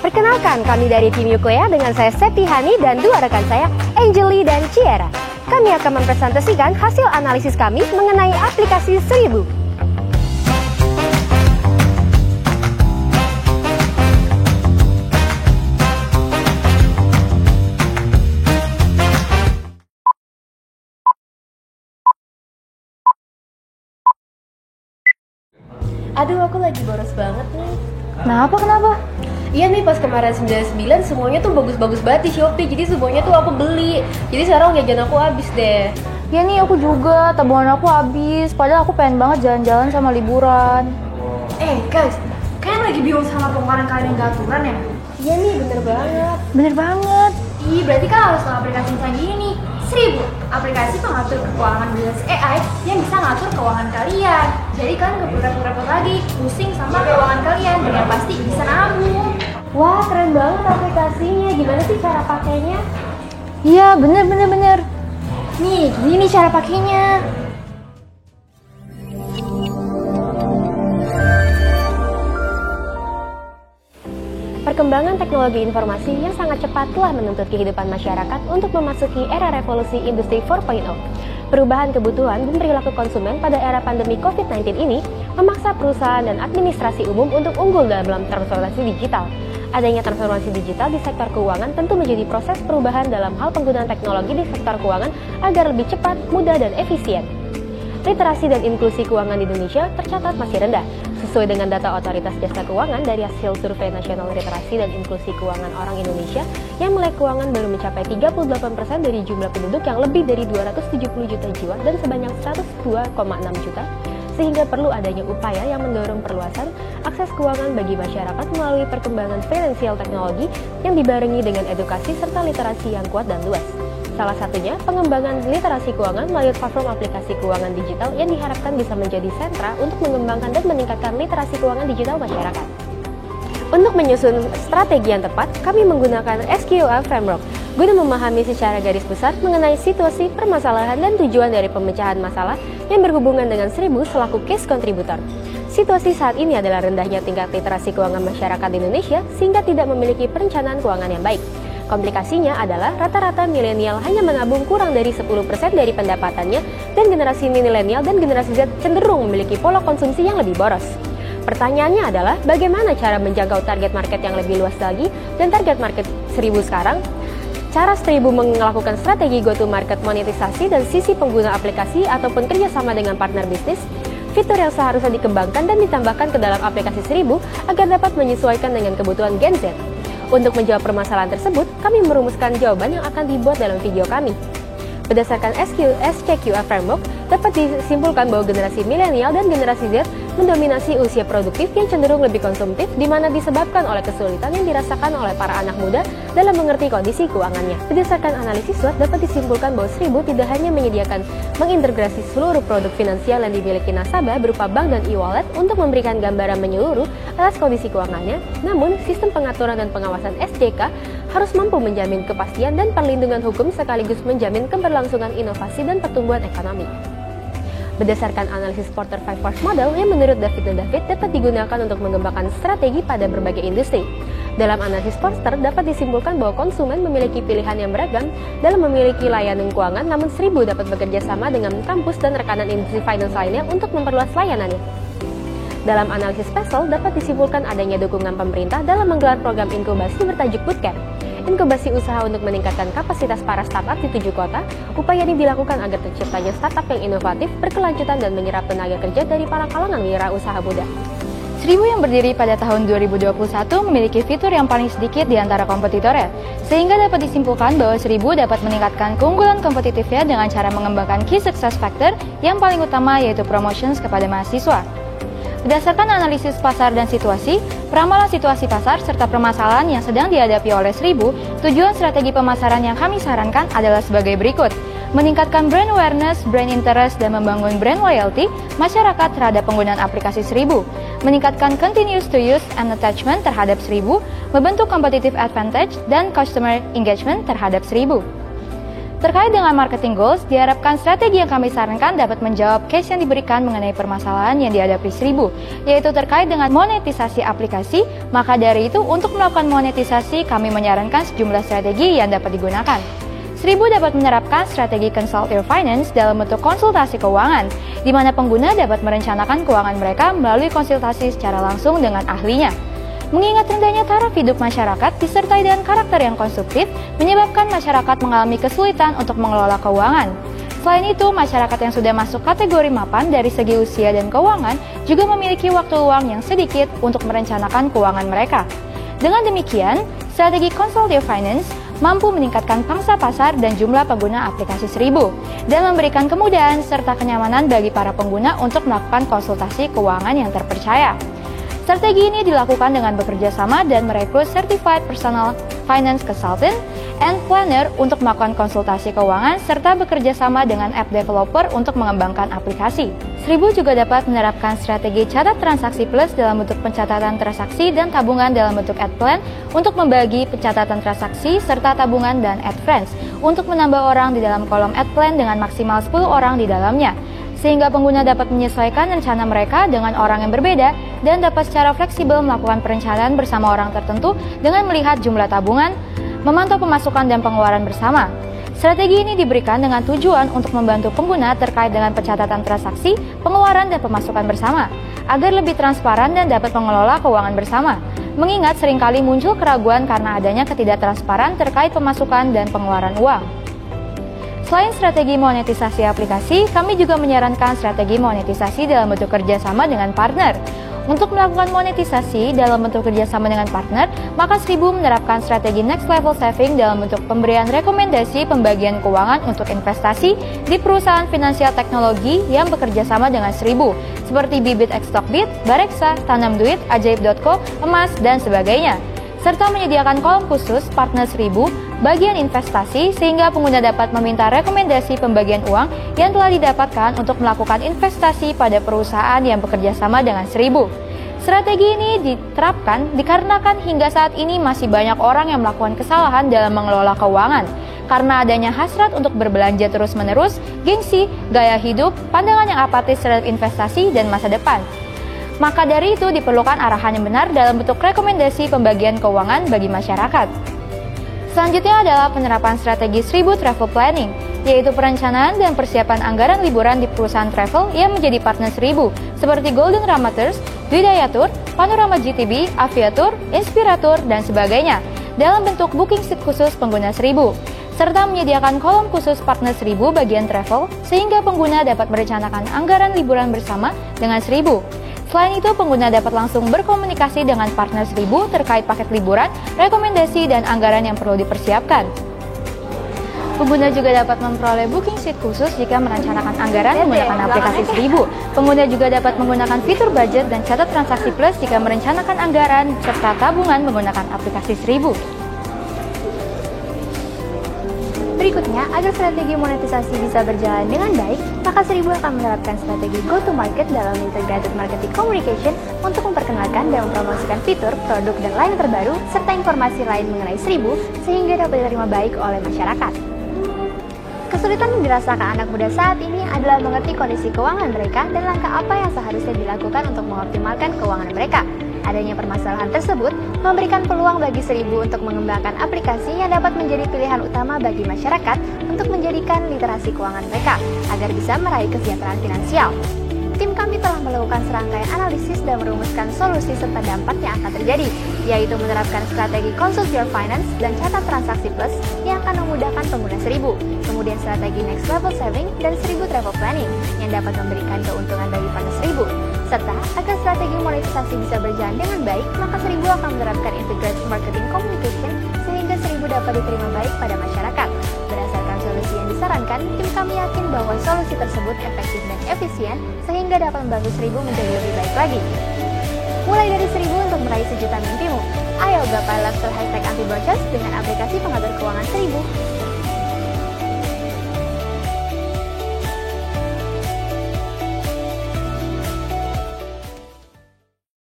Perkenalkan, kami dari tim Yuklea dengan saya Septihani dan dua rekan saya, Angeli dan Ciara. Kami akan mempresentasikan hasil analisis kami mengenai aplikasi 1000. Aduh, aku lagi boros banget nih. Kenapa? Iya nih, pas kemarin 99 semuanya tuh bagus-bagus banget di Shopee. Jadi semuanya tuh aku beli. Jadi sekarang jajan aku habis deh. Ya nih, aku juga, tabungan aku habis. Padahal aku pengen banget jalan-jalan sama liburan. Guys, kalian lagi bingung sama pengeluaran kalian yang gak aturan ya? Iya nih, bener banget. Bener banget. Ih, berarti kan harus tahu aplikasi canggih ini nih. 1000, aplikasi pengatur keuangan berbasis AI yang bisa ngatur keuangan kalian. Jadi kalian gak perlu repot-repot lagi pusing sama keuangan kalian, dan yang pasti bisa nabung. Wah, keren banget aplikasinya. Gimana sih cara pakainya? Iya, bener. Nih, gini nih cara pakainya. Perkembangan teknologi informasi yang sangat cepat telah menuntut kehidupan masyarakat untuk memasuki era revolusi industri 4.0. Perubahan kebutuhan dan perilaku konsumen pada era pandemi COVID-19 ini memaksa perusahaan dan administrasi umum untuk unggul dalam transformasi digital. Adanya transformasi digital di sektor keuangan tentu menjadi proses perubahan dalam hal penggunaan teknologi di sektor keuangan agar lebih cepat, mudah, dan efisien. Literasi dan inklusi keuangan di Indonesia tercatat masih rendah. Sesuai dengan data Otoritas Jasa Keuangan dari hasil Survei Nasional Literasi dan Inklusi Keuangan Orang Indonesia yang melek keuangan baru mencapai 38% dari jumlah penduduk yang lebih dari 270 juta jiwa dan sebanyak 102,6 juta, sehingga perlu adanya upaya yang mendorong perluasan akses keuangan bagi masyarakat melalui perkembangan finansial teknologi yang dibarengi dengan edukasi serta literasi yang kuat dan luas. Salah satunya, pengembangan literasi keuangan melalui platform aplikasi keuangan digital yang diharapkan bisa menjadi sentra untuk mengembangkan dan meningkatkan literasi keuangan digital masyarakat. Untuk menyusun strategi yang tepat, kami menggunakan SQL Framework guna memahami secara garis besar mengenai situasi, permasalahan, dan tujuan dari pemecahan masalah yang berhubungan dengan 1000 selaku case contributor. Situasi saat ini adalah rendahnya tingkat literasi keuangan masyarakat di Indonesia sehingga tidak memiliki perencanaan keuangan yang baik. Komplikasinya adalah rata-rata milenial hanya menabung kurang dari 10% dari pendapatannya dan generasi milenial dan generasi Z cenderung memiliki pola konsumsi yang lebih boros. Pertanyaannya adalah bagaimana cara menjangkau target market yang lebih luas lagi dan target market 1000 sekarang? Cara 1000 melakukan strategi go-to-market monetisasi dan sisi pengguna aplikasi ataupun kerjasama dengan partner bisnis, fitur yang seharusnya dikembangkan dan ditambahkan ke dalam aplikasi 1000 agar dapat menyesuaikan dengan kebutuhan Gen Z. Untuk menjawab permasalahan tersebut, kami merumuskan jawaban yang akan dibuat dalam video kami. Berdasarkan SQL Framework, dapat disimpulkan bahwa generasi milenial dan generasi Z mendominasi usia produktif yang cenderung lebih konsumtif, di mana disebabkan oleh kesulitan yang dirasakan oleh para anak muda dalam mengerti kondisi keuangannya. Berdasarkan analisis SWOT, dapat disimpulkan bahwa 1000 tidak hanya menyediakan mengintegrasi seluruh produk finansial yang dimiliki nasabah berupa bank dan e-wallet untuk memberikan gambaran menyeluruh atas kondisi keuangannya, namun sistem pengaturan dan pengawasan SJK harus mampu menjamin kepastian dan perlindungan hukum sekaligus menjamin keberlangsungan inovasi dan pertumbuhan ekonomi. Berdasarkan analisis Porter 5 Force Model yang menurut David dan David dapat digunakan untuk mengembangkan strategi pada berbagai industri. Dalam analisis Porter dapat disimpulkan bahwa konsumen memiliki pilihan yang beragam dalam memiliki layanan keuangan, namun 1000 dapat bekerja sama dengan kampus dan rekanan industri finance lainnya untuk memperluas layanannya. Dalam analisis Pesel dapat disimpulkan adanya dukungan pemerintah dalam menggelar program inkubasi bertajuk Bootcamp. Inkubasi usaha untuk meningkatkan kapasitas para startup di 7 kota, upaya ini dilakukan agar terciptanya startup yang inovatif, berkelanjutan, dan menyerap tenaga kerja dari para kalangan wirausaha muda. 1000 yang berdiri pada tahun 2021 memiliki fitur yang paling sedikit di antara kompetitornya, sehingga dapat disimpulkan bahwa 1000 dapat meningkatkan keunggulan kompetitifnya dengan cara mengembangkan key success factor yang paling utama yaitu promotions kepada mahasiswa. Berdasarkan analisis pasar dan situasi, peramalan situasi pasar serta permasalahan yang sedang dihadapi oleh 1000, tujuan strategi pemasaran yang kami sarankan adalah sebagai berikut. Meningkatkan brand awareness, brand interest, dan membangun brand loyalty masyarakat terhadap penggunaan aplikasi 1000. Meningkatkan continuous to use and attachment terhadap 1000, membentuk competitive advantage dan customer engagement terhadap 1000. Terkait dengan marketing goals, diharapkan strategi yang kami sarankan dapat menjawab case yang diberikan mengenai permasalahan yang dihadapi Seribu, yaitu terkait dengan monetisasi aplikasi. Maka dari itu, untuk melakukan monetisasi, kami menyarankan sejumlah strategi yang dapat digunakan. Seribu dapat menerapkan strategi consultative finance dalam bentuk konsultasi keuangan, di mana pengguna dapat merencanakan keuangan mereka melalui konsultasi secara langsung dengan ahlinya. Mengingat rendahnya taraf hidup masyarakat disertai dengan karakter yang konstruktif, menyebabkan masyarakat mengalami kesulitan untuk mengelola keuangan. Selain itu, masyarakat yang sudah masuk kategori mapan dari segi usia dan keuangan juga memiliki waktu luang yang sedikit untuk merencanakan keuangan mereka. Dengan demikian, strategi consultative finance mampu meningkatkan pangsa pasar dan jumlah pengguna aplikasi Seribu, dan memberikan kemudahan serta kenyamanan bagi para pengguna untuk melakukan konsultasi keuangan yang terpercaya. Strategi ini dilakukan dengan bekerja sama dan merekrut Certified Personal Finance Consultant and Planner untuk melakukan konsultasi keuangan serta bekerja sama dengan app developer untuk mengembangkan aplikasi. Seribu juga dapat menerapkan strategi catat transaksi plus dalam bentuk pencatatan transaksi dan tabungan dalam bentuk ad plan untuk membagi pencatatan transaksi serta tabungan dan ad friends untuk menambah orang di dalam kolom ad plan dengan maksimal 10 orang di dalamnya, sehingga pengguna dapat menyesuaikan rencana mereka dengan orang yang berbeda dan dapat secara fleksibel melakukan perencanaan bersama orang tertentu dengan melihat jumlah tabungan, memantau pemasukan dan pengeluaran bersama. Strategi ini diberikan dengan tujuan untuk membantu pengguna terkait dengan pencatatan transaksi, pengeluaran dan pemasukan bersama, agar lebih transparan dan dapat mengelola keuangan bersama. Mengingat seringkali muncul keraguan karena adanya ketidaktransparan terkait pemasukan dan pengeluaran uang. Selain strategi monetisasi aplikasi, kami juga menyarankan strategi monetisasi dalam bentuk kerjasama dengan partner. Untuk melakukan monetisasi dalam bentuk kerjasama dengan partner, maka Seribu menerapkan strategi Next Level Saving dalam bentuk pemberian rekomendasi pembagian keuangan untuk investasi di perusahaan finansial teknologi yang bekerja sama dengan Seribu, seperti Bibit X Stockbit, Bareksa, Tanam Duit, Ajaib.co, Emas, dan sebagainya, serta menyediakan kolom khusus partner Seribu bagian investasi sehingga pengguna dapat meminta rekomendasi pembagian uang yang telah didapatkan untuk melakukan investasi pada perusahaan yang bekerja sama dengan Seribu. Strategi ini diterapkan dikarenakan hingga saat ini masih banyak orang yang melakukan kesalahan dalam mengelola keuangan karena adanya hasrat untuk berbelanja terus-menerus, gengsi, gaya hidup, pandangan yang apatis terhadap investasi dan masa depan. Maka dari itu diperlukan arahan yang benar dalam bentuk rekomendasi pembagian keuangan bagi masyarakat. Selanjutnya adalah penerapan strategi Seribu Travel Planning, yaitu perencanaan dan persiapan anggaran liburan di perusahaan travel yang menjadi partner Seribu, seperti Golden Ramateurs, Dwidayatur, Panorama GTB, Aviatur, Inspiratur, dan sebagainya, dalam bentuk booking seat khusus pengguna Seribu, serta menyediakan kolom khusus partner Seribu bagian travel, sehingga pengguna dapat merencanakan anggaran liburan bersama dengan Seribu. Selain itu, pengguna dapat langsung berkomunikasi dengan partner Seribu terkait paket liburan, rekomendasi, dan anggaran yang perlu dipersiapkan. Pengguna juga dapat memperoleh booking seat khusus jika merencanakan anggaran menggunakan aplikasi Seribu. Pengguna juga dapat menggunakan fitur budget dan catat transaksi plus jika merencanakan anggaran serta tabungan menggunakan aplikasi Seribu. Berikutnya, agar strategi monetisasi bisa berjalan dengan baik, maka Seribu akan menerapkan strategi go-to-market dalam integrated marketing communication untuk memperkenalkan dan mempromosikan fitur, produk, dan lain terbaru, serta informasi lain mengenai Seribu sehingga dapat diterima baik oleh masyarakat. Kesulitan yang dirasakan anak muda saat ini adalah mengerti kondisi keuangan mereka dan langkah apa yang seharusnya dilakukan untuk mengoptimalkan keuangan mereka. Adanya permasalahan tersebut memberikan peluang bagi Seribu untuk mengembangkan aplikasi yang dapat menjadi pilihan utama bagi masyarakat untuk menjadikan literasi keuangan mereka agar bisa meraih kesejahteraan finansial. Tim kami telah melakukan serangkaian analisis dan merumuskan solusi serta dampak yang akan terjadi, yaitu menerapkan strategi Consult Your Finance dan catat transaksi plus yang akan memudahkan pengguna Seribu, kemudian strategi Next Level Saving dan Seribu Travel Planning yang dapat memberikan keuntungan bagi partner Seribu. Serta, agar strategi monetisasi bisa berjalan dengan baik, maka Seribu akan menerapkan integrated marketing communication sehingga Seribu dapat diterima baik pada masyarakat. Berdasarkan solusi yang disarankan, tim kami yakin bahwa solusi tersebut efektif dan efisien sehingga dapat membantu Seribu menjadi lebih baik lagi. Mulai dari Seribu untuk meraih sejuta mimpimu. Ayo gapai lifestyle hashtag anti boncos dengan aplikasi pengatur keuangan Seribu.